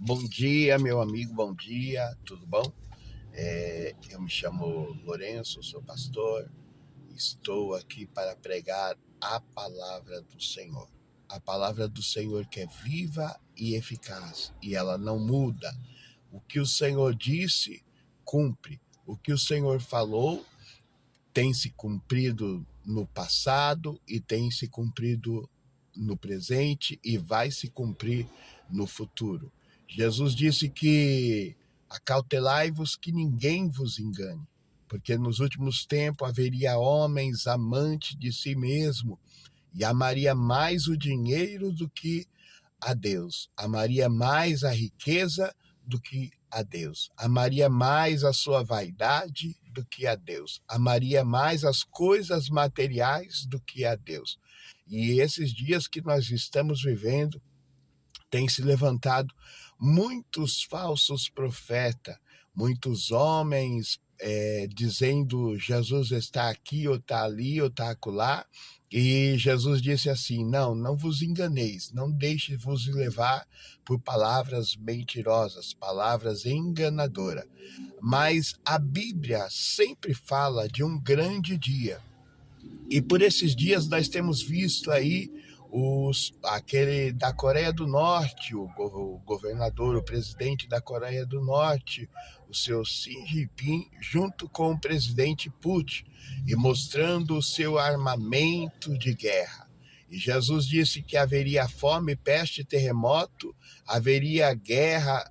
Bom dia, meu amigo, bom dia, tudo bom? Eu me chamo Lourenço, sou pastor, estou aqui para pregar a palavra do Senhor. A palavra do Senhor que é viva e eficaz e ela não muda. O que o Senhor disse, cumpre. O que o Senhor falou, tem se cumprido no passado e tem se cumprido no presente e vai se cumprir no futuro. Jesus disse que acautelai-vos que ninguém vos engane, porque nos últimos tempos haveria homens amantes de si mesmo e amaria mais o dinheiro do que a Deus, amaria mais a riqueza do que a Deus, amaria mais a sua vaidade do que a Deus, amaria mais as coisas materiais do que a Deus. E esses dias que nós estamos vivendo, tem se levantado muitos falsos profetas, muitos homens dizendo Jesus está aqui, ou está ali, ou está acolá. E Jesus disse assim, não vos enganeis, não deixe vos levar por palavras mentirosas, palavras enganadoras. Mas a Bíblia sempre fala de um grande dia. E por esses dias nós temos visto aí aquele da Coreia do Norte, o governador, o presidente da Coreia do Norte, o seu Xi Jinping, junto com o presidente Putin, e mostrando o seu armamento de guerra. E Jesus disse que haveria fome, peste, terremoto, haveria guerra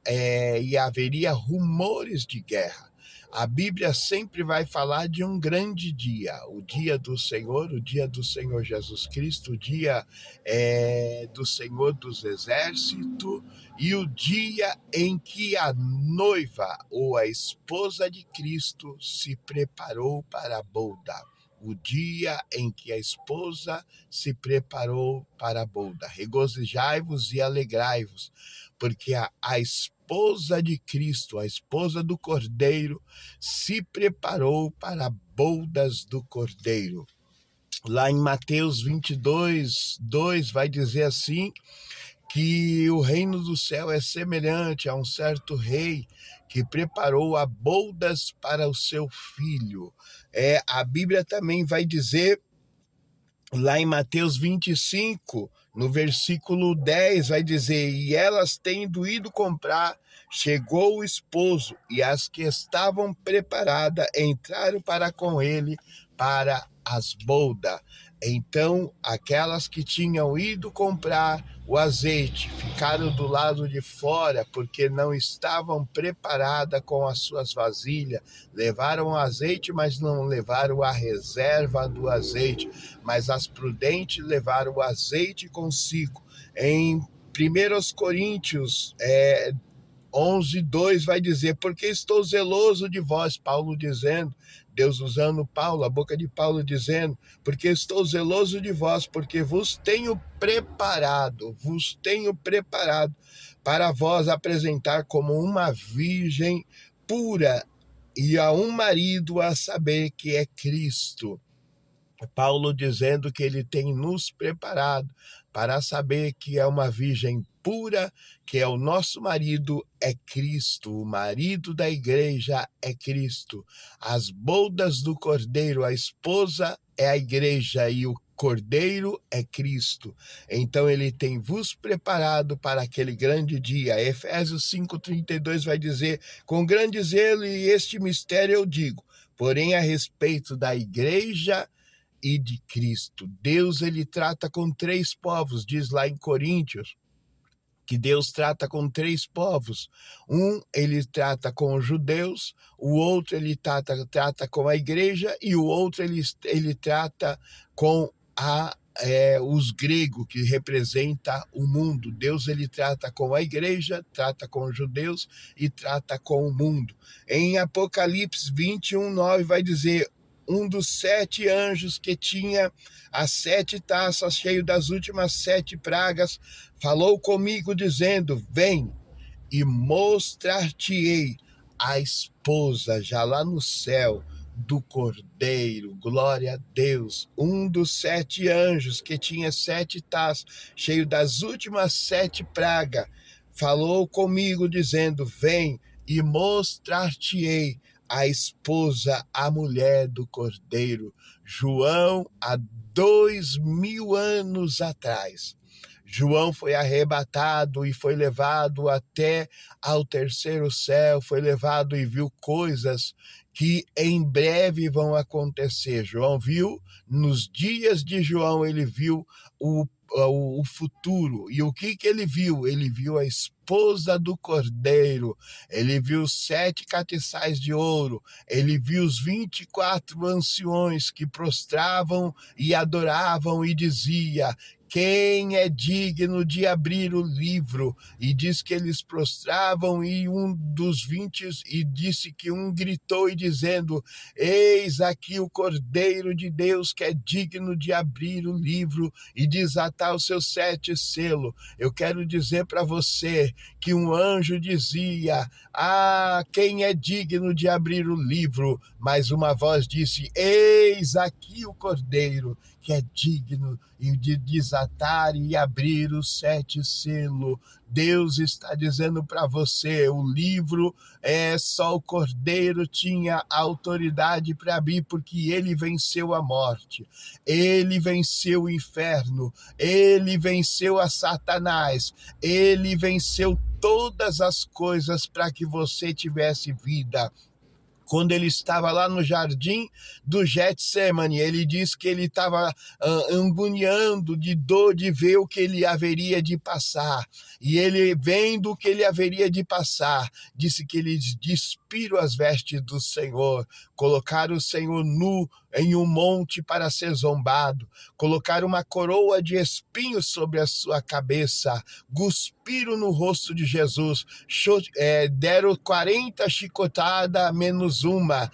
e haveria rumores de guerra. A Bíblia sempre vai falar de um grande dia, o dia do Senhor Jesus Cristo, o dia do Senhor dos Exércitos e o dia em que a noiva ou a esposa de Cristo se preparou para a boda. O dia em que a esposa se preparou para a boda. Regozijai-vos e alegrai-vos, porque a esposa de Cristo, a esposa do Cordeiro, se preparou para bodas do Cordeiro. Lá em Mateus 22, 2 vai dizer assim, que o reino do céu é semelhante a um certo rei que preparou a bodas para o seu filho. A Bíblia também vai dizer, lá em Mateus 25, no versículo 10, vai dizer, e elas tendo ido comprar, chegou o esposo, e as que estavam preparadas entraram para com ele para as bodas. Então, aquelas que tinham ido comprar o azeite ficaram do lado de fora, porque não estavam preparadas com as suas vasilhas. Levaram o azeite, mas não levaram a reserva do azeite. Mas as prudentes levaram o azeite consigo. Em 1 Coríntios 11:2 vai dizer, porque estou zeloso de vós, Paulo dizendo, Deus usando Paulo, a boca de Paulo dizendo, porque estou zeloso de vós, porque vos tenho preparado para vós apresentar como uma virgem pura e a um marido a saber que é Cristo. Paulo dizendo que ele tem nos preparado para saber que é uma virgem pura, que é o nosso marido, é Cristo, o marido da igreja é Cristo. As bodas do Cordeiro, a esposa é a igreja e o Cordeiro é Cristo. Então ele tem vos preparado para aquele grande dia. Efésios 5:32 vai dizer, com grande zelo e este mistério eu digo, porém a respeito da igreja e de Cristo. Deus, ele trata com três povos, diz lá em Coríntios, que Deus trata com três povos. Um, ele trata com os judeus, o outro ele trata com a igreja, e o outro ele trata com os gregos, que representa o mundo. Deus, ele trata com a igreja, trata com os judeus e trata com o mundo. Em Apocalipse 21:9 vai dizer, um dos 7 anjos que tinha as 7 taças cheias das últimas 7 pragas, falou comigo dizendo, vem e mostrar-te-ei a esposa já lá no céu do Cordeiro. Glória a Deus. Um dos 7 anjos que tinha 7 taças cheio das últimas 7 pragas, falou comigo dizendo: vem e mostrar-te-ei a esposa, a mulher do Cordeiro. João, há 2000 anos atrás. João foi arrebatado e foi levado até ao terceiro céu, foi levado e viu coisas que em breve vão acontecer. João viu, nos dias de João, ele viu o futuro. E o que ele viu? Ele viu a esposa do Cordeiro, ele viu 7 castiçais de ouro, ele viu os 24 anciões que prostravam e adoravam e dizia: quem é digno de abrir o livro? E diz que eles prostravam e um dos 20 e disse que um gritou e dizendo: eis aqui o Cordeiro de Deus que é digno de abrir o livro e desatar os seus 7 selos. Eu quero dizer para você que um anjo dizia: quem é digno de abrir o livro? Mas uma voz disse: eis aqui o Cordeiro que é digno de desatar e abrir os 7 selos. Deus está dizendo para você: o livro só o Cordeiro tinha autoridade para abrir, porque ele venceu a morte, ele venceu o inferno, ele venceu a Satanás, ele venceu todas as coisas para que você tivesse vida. Quando ele estava lá no jardim do Getsemane, ele disse que ele estava anguniando de dor de ver o que ele haveria de passar. E ele, vendo o que ele haveria de passar, disse que ele despiram as vestes do Senhor, colocaram o Senhor nu em um monte para ser zombado, colocaram uma coroa de espinhos sobre a sua cabeça, cuspiram no rosto de Jesus, deram 40 chicotadas menos uma,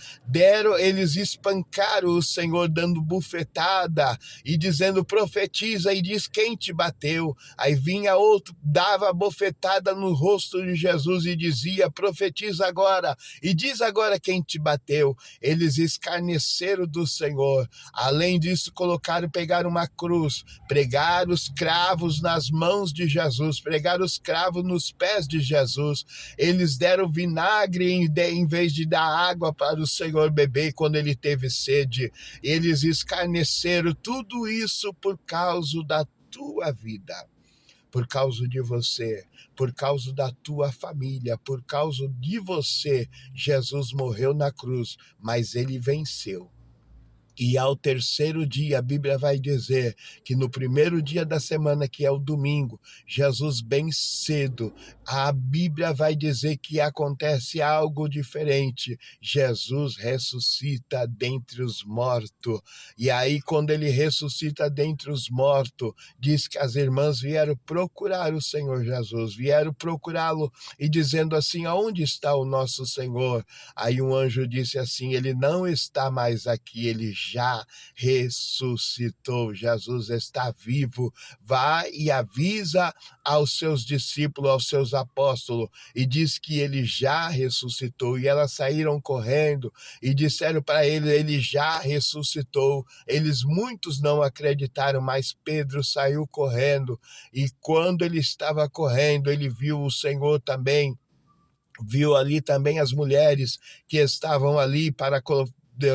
eles espancaram o Senhor dando bufetada e dizendo: profetiza e diz quem te bateu. Aí vinha outro, dava bofetada no rosto de Jesus e dizia: profetiza agora e diz agora quem te bateu. Eles escarneceram do Senhor. Além disso, pegaram uma cruz, pregaram os cravos nas mãos de Jesus, pregaram os cravos nos pés de Jesus. Eles deram vinagre em vez de dar água para o Senhor beber quando ele teve sede. Eles escarneceram tudo isso por causa da tua vida, por causa de você, por causa da tua família, por causa de você. Jesus morreu na cruz, mas ele venceu. E ao terceiro dia, a Bíblia vai dizer que no primeiro dia da semana, que é o domingo, Jesus bem cedo, a Bíblia vai dizer que acontece algo diferente. Jesus ressuscita dentre os mortos. E aí, quando ele ressuscita dentre os mortos, diz que as irmãs vieram procurar o Senhor Jesus, vieram procurá-lo e dizendo assim: aonde está o nosso Senhor? Aí um anjo disse assim: ele não está mais aqui, ele já ressuscitou. Jesus está vivo. Vai e avisa aos seus discípulos, aos seus apóstolos, e diz que ele já ressuscitou. E elas saíram correndo e disseram para ele já ressuscitou. Muitos não acreditaram, mas Pedro saiu correndo, e quando ele estava correndo, ele viu o Senhor também, viu ali também as mulheres que estavam ali para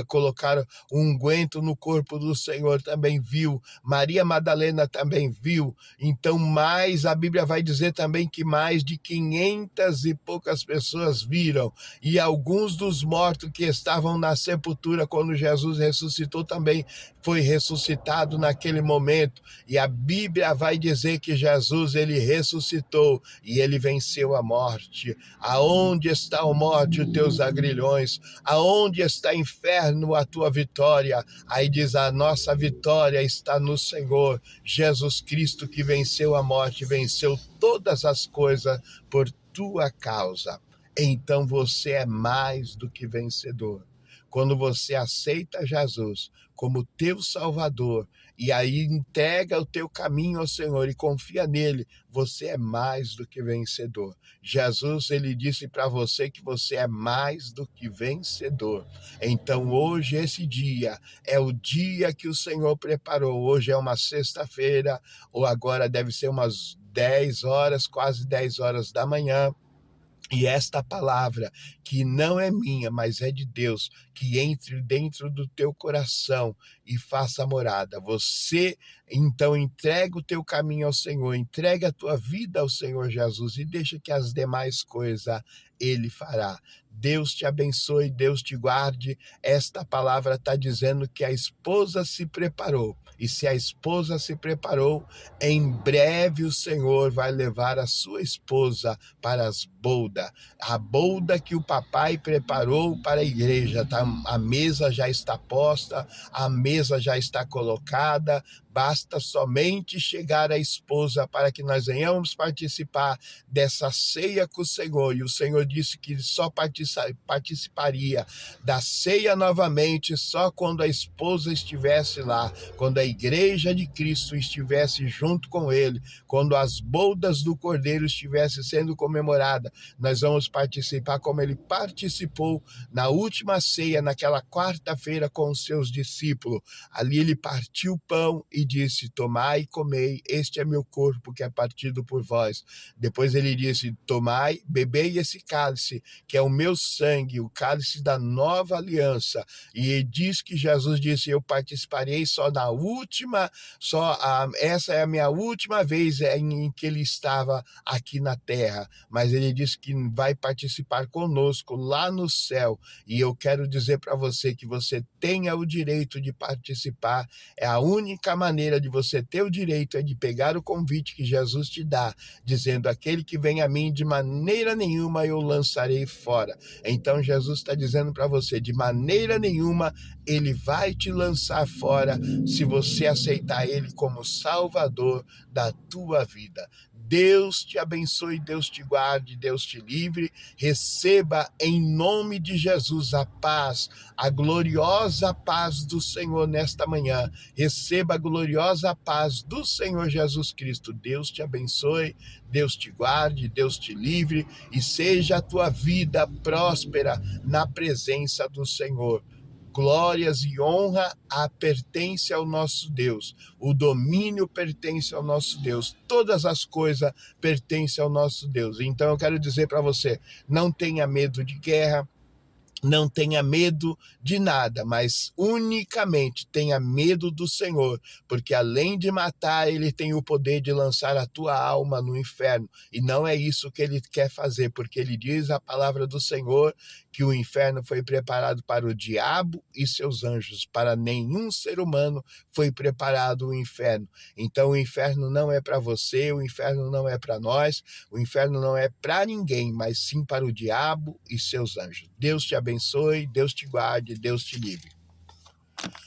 colocar um unguento no corpo do Senhor, também viu. Maria Madalena também viu. Então, a Bíblia vai dizer também que mais de 500 e poucas pessoas viram. E alguns dos mortos que estavam na sepultura quando Jesus ressuscitou também foi ressuscitado naquele momento. E a Bíblia vai dizer que Jesus, ele ressuscitou e ele venceu a morte. Aonde está a morte, os teus agrilhões? Aonde está inferno, a tua vitória? Aí diz: a nossa vitória está no Senhor Jesus Cristo, que venceu a morte, venceu todas as coisas por tua causa. Então você é mais do que vencedor. Quando você aceita Jesus como teu Salvador e aí entrega o teu caminho ao Senhor e confia nele, você é mais do que vencedor. Jesus, ele disse para você que você é mais do que vencedor. Então hoje, esse dia, é o dia que o Senhor preparou. Hoje é uma sexta-feira, ou agora deve ser umas 10 horas, quase 10 horas da manhã. E esta palavra, que não é minha, mas é de Deus, que entre dentro do teu coração e faça morada. Você, então, entrega o teu caminho ao Senhor, entrega a tua vida ao Senhor Jesus e deixa que as demais coisas Ele fará. Deus te abençoe, Deus te guarde. Esta palavra está dizendo que a esposa se preparou. E se a esposa se preparou, em breve o Senhor vai levar a sua esposa para as boldas. A bolda que o papai preparou para a igreja, tá? A mesa já está posta, a mesa já está colocada, basta somente chegar a esposa para que nós venhamos participar dessa ceia com o Senhor. E o Senhor disse que ele só participaria da ceia novamente só quando a esposa estivesse lá, quando a igreja de Cristo estivesse junto com ele, quando as boldas do Cordeiro estivessem sendo comemoradas. Nós vamos participar como ele participou na última ceia, naquela quarta-feira com os seus discípulos. Ali ele partiu o pão e disse: tomai e comei, este é meu corpo que é partido por vós. Depois ele disse: tomai, bebei esse cálice, que é o meu sangue, o cálice da nova aliança. E ele diz que Jesus disse: eu participarei só na última, essa é a minha última vez em que ele estava aqui na terra. Mas ele disse que vai participar conosco lá no céu. E eu quero dizer para você que você tenha o direito de participar. É a única maneira de você ter o direito, é de pegar o convite que Jesus te dá, dizendo: aquele que vem a mim, de maneira nenhuma eu lançarei fora. Então Jesus está dizendo para você: de maneira nenhuma ele vai te lançar fora se você aceitar ele como Salvador da tua vida. Deus te abençoe, Deus te guarde, Deus te livre. Receba em nome de Jesus a paz, a gloriosa paz do Senhor nesta manhã. Receba a gloriosa paz do Senhor Jesus Cristo. Deus te abençoe, Deus te guarde, Deus te livre e seja a tua vida próspera na presença do Senhor. Glórias e honra pertence ao nosso Deus. O domínio pertence ao nosso Deus. Todas as coisas pertencem ao nosso Deus. Então eu quero dizer para você: não tenha medo de guerra, não tenha medo de nada, mas unicamente tenha medo do Senhor, porque além de matar, ele tem o poder de lançar a tua alma no inferno. E não é isso que ele quer fazer, porque ele diz a palavra do Senhor que o inferno foi preparado para o diabo e seus anjos, para nenhum ser humano foi preparado o inferno. Então o inferno não é para você, o inferno não é para nós, o inferno não é para ninguém, mas sim para o diabo e seus anjos. Deus te abençoe, Deus te guarde, Deus te livre.